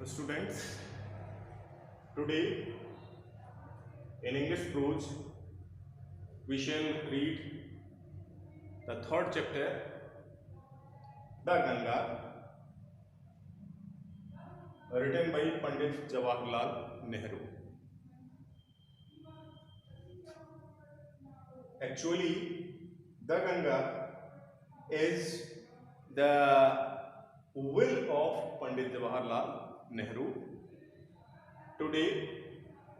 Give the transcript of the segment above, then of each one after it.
Students, today in English prose we shall read the third chapter, The Ganga, written by Pandit Jawaharlal Nehru. Actually, the Ganga is the will of Pandit Jawaharlal Nehru. Today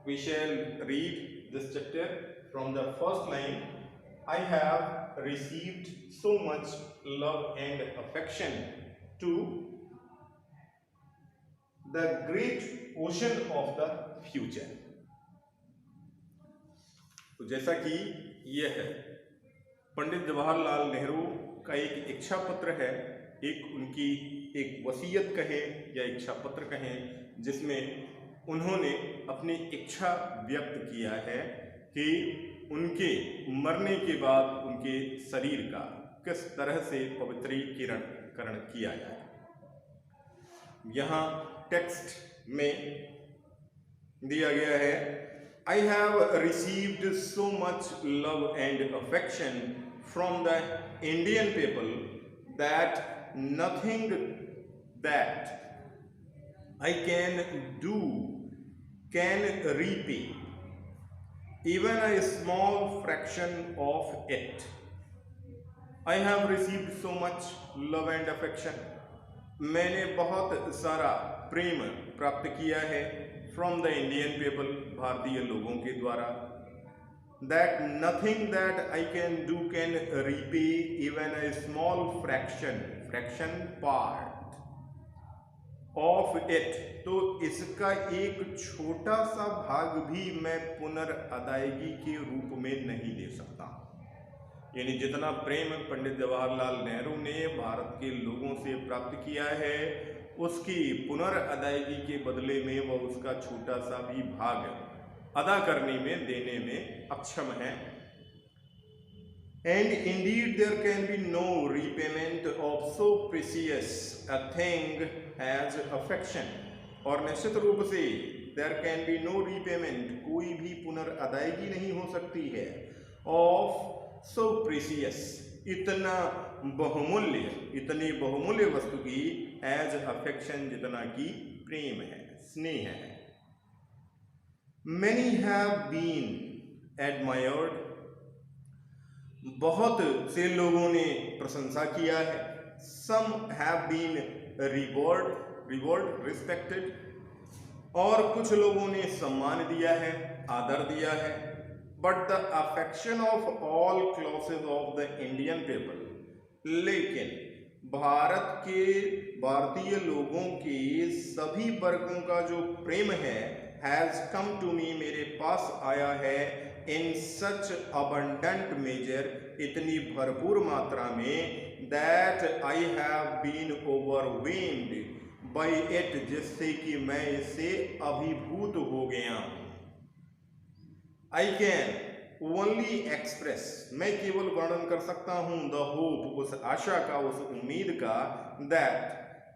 we shall read this chapter from the first line. I have received so much love and affection to the great ocean of the future. तो जैसा कि यह है पंडित जवाहरलाल नेहरू का एक इच्छा पत्र है, एक उनकी एक वसीयत कहें या इच्छा पत्र कहें, जिसमें उन्होंने अपनी इच्छा व्यक्त किया है कि उनके मरने के बाद उनके शरीर का किस तरह से पवित्रीकरण किया जाए। यहाँ टेक्स्ट में दिया गया है, I have received so much love and affection from the Indian people that nothing that I can do can repay even a small fraction of it. I have received so much love and affection. मैंने बहुत सारा प्रेम प्राप्त किया है from the Indian people, भारतीय लोगों के द्वारा। That nothing that I can do can repay even a small fraction part of it. तो इसका एक छोटा सा भाग भी मैं पुनर्अदायगी के रूप में नहीं दे सकता। यानी जितना प्रेम पंडित जवाहरलाल नेहरू ने भारत के लोगों से प्राप्त किया है, उसकी पुनर्अदायगी के बदले में वह उसका छोटा सा भी भाग अदा करने में, देने में अक्षम है। And indeed there can be no repayment of so precious a thing as affection. और निश्चित रूप से there can be no repayment, कोई भी पुनर्अदायगी नहीं हो सकती है, ऑफ सो प्रीसियस, इतना बहुमूल्य, इतनी बहुमूल्य वस्तु की, एज अफेक्शन, जितना की प्रेम है, स्नेह है। Many have been admired, बहुत से लोगों ने प्रशंसा किया है। Some have been respected, और कुछ लोगों ने सम्मान दिया है, आदर दिया है। But the affection of all classes of the Indian people, लेकिन भारतीय लोगों के सभी वर्गों का जो प्रेम है, has come to me, मेरे पास आया है, in such abundant measure, इतनी भरपूर मात्रा में, that I have been overwhelmed by it, जिससे कि मैं इससे अभिभूत हो गया हूं। I can only express, मैं केवल वर्णन कर सकता हूं, the hope, उस आशा का, उस उम्मीद का, that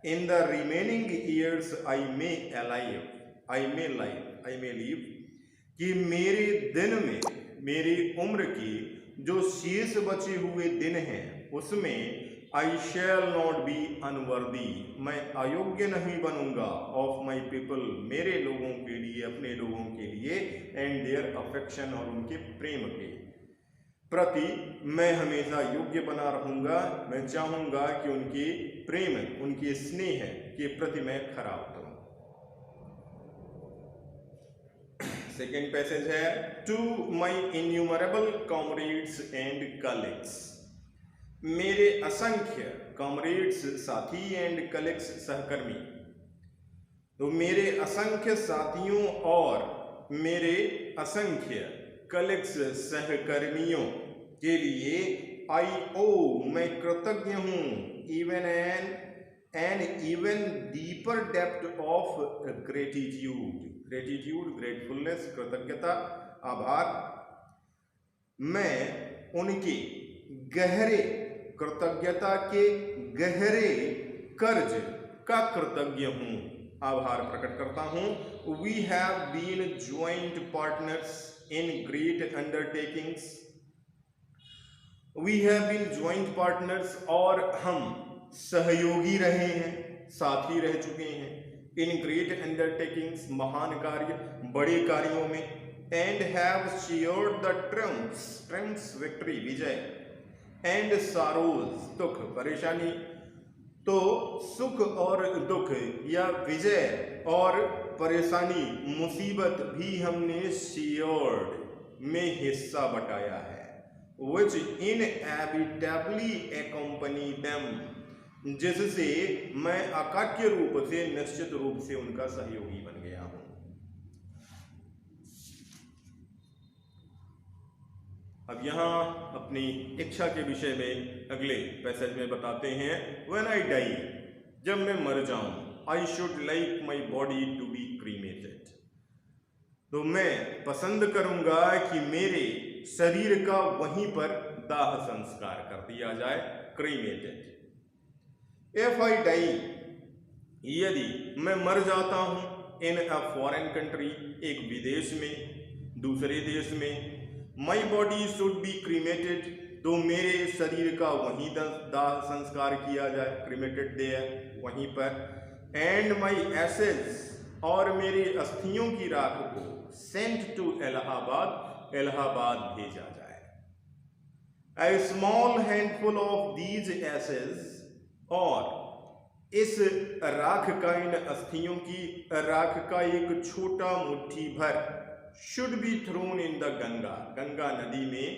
in the remaining years I may live, कि मेरे दिन में, मेरी उम्र की जो शेष बचे हुए दिन हैं, उसमें I shall not be unworthy, मैं अयोग्य नहीं बनूंगा, of my people, मेरे लोगों के लिए, अपने लोगों के लिए, and their affection, और उनके प्रेम के प्रति मैं हमेशा योग्य बना रहूंगा। मैं चाहूंगा कि उनके प्रेम, उनके स्नेह के प्रति मैं खरा उतरूं। सेकेंड पैसेज है, to my innumerable comrades and colleagues, मेरे असंख्य कॉमरेड्स, साथी, एंड कलीग्स, सहकर्मी। तो मेरे असंख्य साथियों और मेरे असंख्य कलीग्स, सहकर्मियों के लिए, आई ओ, मैं कृतज्ञ हूं, even an even deeper depth of gratitude, gratefulness, कृतज्ञता, आभार। मैं उनके गहरे, कृतज्ञता के गहरे कर्ज का कृतज्ञ हूं। आभार प्रकट करता हूँ। We have been joint partners in great undertakings. We have been joint partners, और हम सहयोगी रहे हैं, साथी रह चुके हैं। इन ग्रेट अंडरटेकिंग्स, महान कार्य, बड़े कार्यों में। And have shared the Trump's victory, Vijay. And sorrows, दुख, परेशानी। तो सुख और दुख या विजय और परेशानी, मुसीबत भी हमने शेयर्ड में हिस्सा बटाया है। which inevitably accompany them, जिससे मैं अकाट्य रूप से, निश्चित रूप से उनका सहयोगी बन गया हूं। अब यहां अपनी इच्छा के विषय में अगले पैसेज में बताते हैं, When I die, जब मैं मर जाऊं, I should like my body to be cremated, तो मैं पसंद करूंगा कि मेरे शरीर का वहीं पर दाह संस्कार कर दिया जाए, क्रीमेटेड। इफ आई डाई, यदि मैं मर जाता हूं, इन अ फॉरेन कंट्री, एक विदेश में, दूसरे देश में, my body should be cremated, तो मेरे शरीर का वहीं दाह संस्कार किया जाए, क्रीमेटेड देयर, वहीं पर। एंड माई एसेज, और मेरे अस्थियों की राख को सेंट टू इलाहाबाद, इलाहाबाद भेजा जाए। A small handful of these ashes, और इस राख का, इन अस्थियों की राख का एक छोटा मुट्ठी भर, should be thrown in the Ganga, Ganga नदी में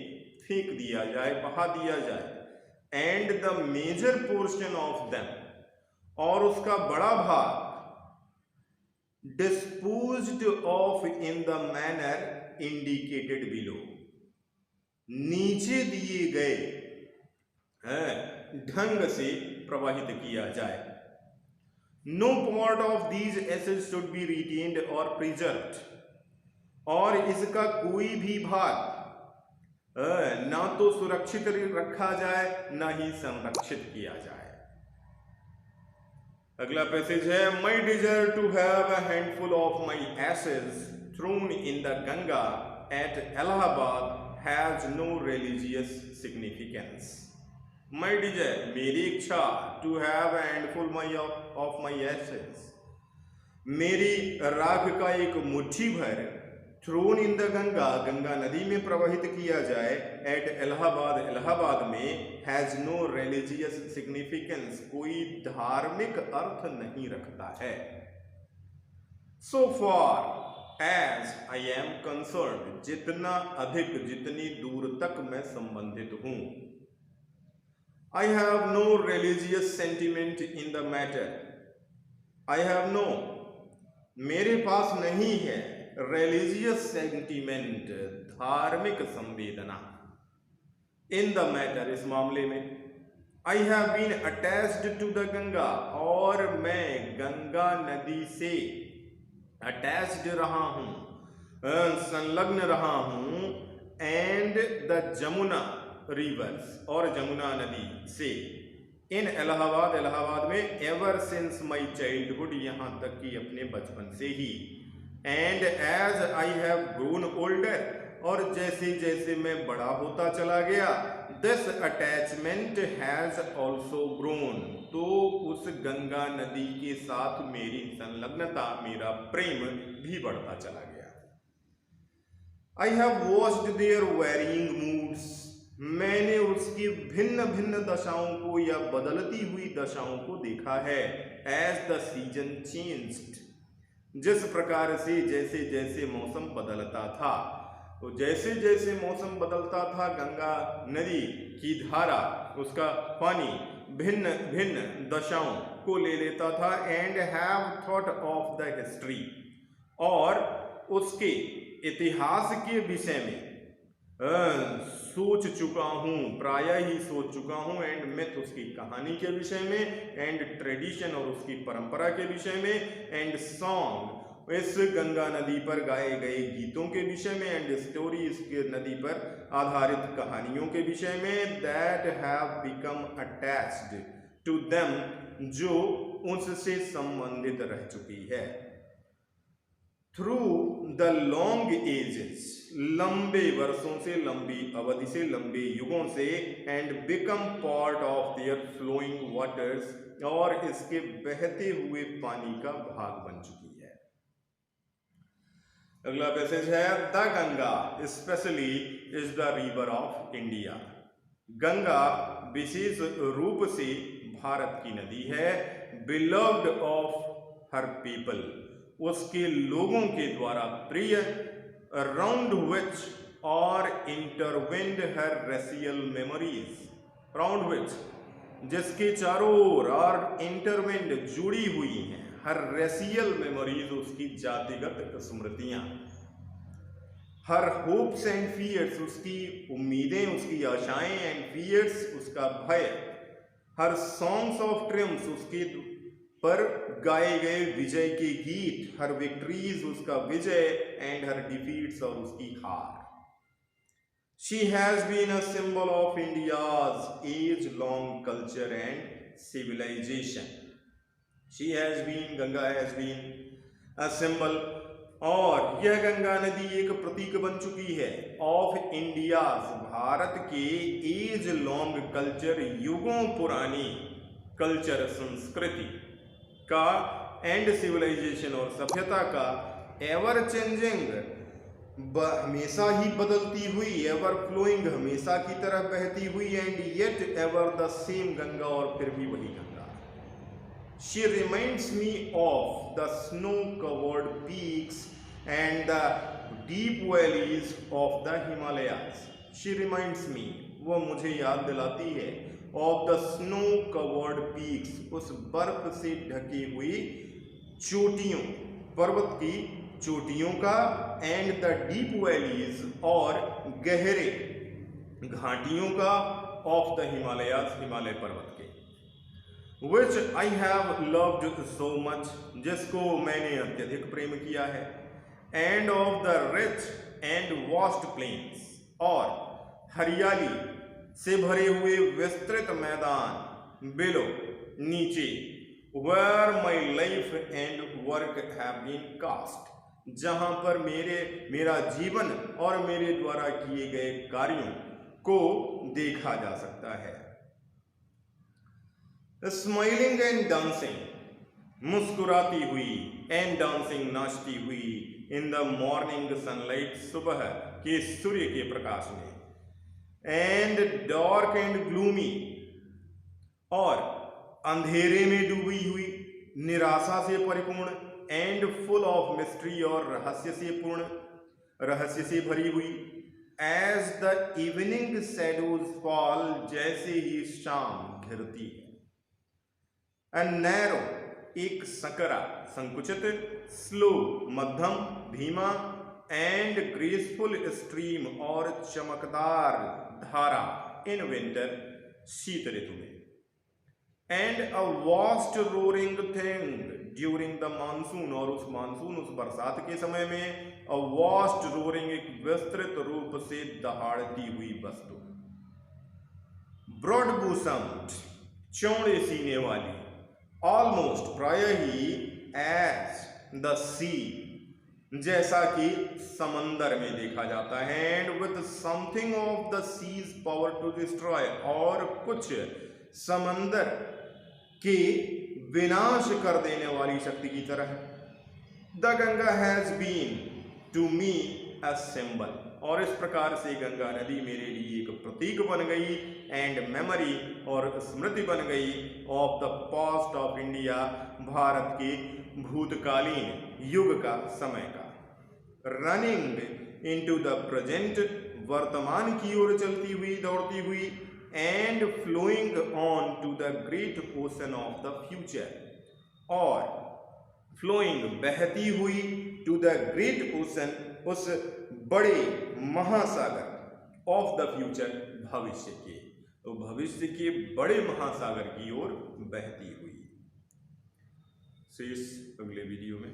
फेंक दिया जाए, बहा दिया जाए। And the major portion of them, और उसका बड़ा भाग, disposed of in the manner indicated below, नीचे दिए गए ढंग से प्रवाहित किया जाए। No part of these ashes should be retained or preserved, और इसका कोई भी भाग ना तो सुरक्षित रखा जाए, ना ही संरक्षित किया जाए। अगला पैसेज है, My desire to have a handful of my ashes thrown in the Ganga at Allahabad has no religious significance. My desire, मेरी इच्छा, to have a handful of my ashes, मेरी राख का एक मुट्ठी भर, thrown in the Ganga, Ganga नदी में प्रवाहित किया जाए, एट इलाहाबाद, इलाहाबाद में, हैज नो रिलीजियस सिग्निफिकेंस, कोई धार्मिक अर्थ नहीं रखता है। So far as I am concerned, जितना अधिक, जितनी दूर तक मैं संबंधित हूं, I have no religious sentiment in the matter, I have no, मेरे पास नहीं है, रिलीजियस सेंटिमेंट, धार्मिक संवेदना, इन द मैटर, इस मामले में। I have been attached to the Ganga, और मैं गंगा नदी से अटैच्ड रहा हूं, संलग्न रहा हूं, एंड द जमुना रिवर्स, और जमुना नदी से, इन इलाहाबाद, इलाहाबाद में, एवर सिंस माई चाइल्डहुड, यहां तक कि अपने बचपन से ही। And as I have grown older, और जैसे जैसे मैं बड़ा होता चला गया, this attachment has also grown, तो उस गंगा नदी के साथ मेरी संलग्नता, मेरा प्रेम भी बढ़ता चला गया। I have watched their varying moods, मैंने उसकी भिन्न भिन्न दशाओं को या बदलती हुई दशाओं को देखा है। एज द सीजन चेंज्ड, जिस प्रकार से जैसे जैसे मौसम बदलता था, तो जैसे जैसे मौसम बदलता था, गंगा नदी की धारा, उसका पानी भिन्न भिन्न दशाओं को ले लेता था। And have thought of the history, और उसके इतिहास के विषय में सोच चुका हूँ, प्रायः ही सोच चुका हूँ। एंड मिथ, उसकी कहानी के विषय में, एंड ट्रेडिशन, और उसकी परंपरा के विषय में, एंड सॉन्ग, इस गंगा नदी पर गाए गए गीतों के विषय में, एंड स्टोरी, इसके नदी पर आधारित कहानियों के विषय में, that have become attached to them, जो उससे संबंधित रह चुकी है। थ्रू द लॉन्ग एजेस, लंबे वर्षों से, लंबी अवधि से, लंबे युगों से, and become part of their flowing waters, और इसके बहते हुए पानी का भाग बन चुकी है। अगला पैसेज है, the Ganga specially is the river of India. Ganga विशेष रूप से भारत की नदी है। बिलव्ड ऑफ हर पीपल, उसके लोगों के द्वारा प्रिय। अराउंड विच और इंटरविंड हर रेशियल मेमोरीज, अराउंड विच, जिसके चारों ओर, और इंटरविंड, जुड़ी हुई हैं, हर रेशियल मेमोरीज, उसकी जातिगत स्मृतियां। हर होप्स एंड फियर्स, उसकी उम्मीदें, उसकी आशाएं, एंड फियर्स, उसका भय। हर सॉन्ग्स ऑफ ट्रिम्स, उसके पर गाए गए विजय के गीत। हर विक्ट्रीज, उसका विजय, एंड हर डिफीट्स, और उसकी हार। She has been a symbol of India's age long culture and civilisation. She has been, Ganga has been a symbol, और यह गंगा नदी एक प्रतीक बन चुकी है, ऑफ इंडियाज, भारत के, एज लॉन्ग कल्चर, युगों पुरानी, कल्चर, संस्कृति का, एंड सिविलाइजेशन, और सभ्यता का, एवर चेंजिंग, हमेशा ही बदलती हुई, एवर फ्लोइंग, हमेशा की तरह बहती हुई, and yet ever the same, Ganga, और फिर भी वही Ganga. She reminds me of the snow covered peaks and the deep valleys of the Himalayas. She reminds me, वो मुझे याद दिलाती है, of the snow covered peaks, उस बर्फ से ढकी हुई चोटियों, पर्वत की चोटियों का, एंड द डीप वैलीज, और गहरे घाटियों का, ऑफ द हिमालयाज, हिमालय पर्वत के। Which I have loved so much, जिसको मैंने अत्यधिक प्रेम किया है। And of the rich and vast plains, और हरियाली से भरे हुए विस्तृत मैदान, बिलो, नीचे, where my life and work have been cast, जहां पर मेरा जीवन और मेरे द्वारा किए गए कार्यों को देखा जा सकता है। स्माइलिंग एंड डांसिंग, मुस्कुराती हुई, एंड डांसिंग, नाचती हुई, इन द मॉर्निंग सनलाइट, सुबह के सूर्य के प्रकाश में, एंड डार्क एंड ग्लूमी, और अंधेरे में डूबी हुई, निराशा से परिपूर्ण, एंड फुल ऑफ मिस्ट्री, और रहस्य से भरी हुई, as the evening shadows fall, जैसे ही शाम घिरती है। एंड नैरो, एक सकरा, संकुचित, स्लो, मध्यम, धीमा, एंड ग्रेसफुल स्ट्रीम, और चमकदार धारा, इन विंटर, शीत ऋतु में। And a vast roaring thing during the monsoon, और उस मानसून, उस बरसात के समय में, अ वास्ट रोरिंग, एक विस्तृत रूप से दहाड़ती हुई वस्तु। ब्रॉड बूसम्ड, चौड़े सीने वाली, ऑलमोस्ट, प्राय ही, एज द सी, जैसा कि समंदर में देखा जाता है, and with something of the sea's power to destroy, और कुछ समंदर के विनाश कर देने वाली शक्ति की तरह। The Ganga has been to me a symbol, और इस प्रकार से गंगा नदी मेरे लिए एक प्रतीक बन गई, एंड मेमोरी, और स्मृति बन गई, of the past of India, Bharat के भूतकालीन युग का, समय का। रनिंग इनटू द प्रेजेंट, वर्तमान की ओर चलती हुई, दौड़ती हुई, and flowing on to the great ocean of the future, और फ्लोइंग, बहती हुई, टू द ग्रेट ओशन, उस बड़े महासागर, ऑफ द फ्यूचर, भविष्य के, तो भविष्य के बड़े महासागर की ओर बहती हुई। शेष अगले वीडियो में।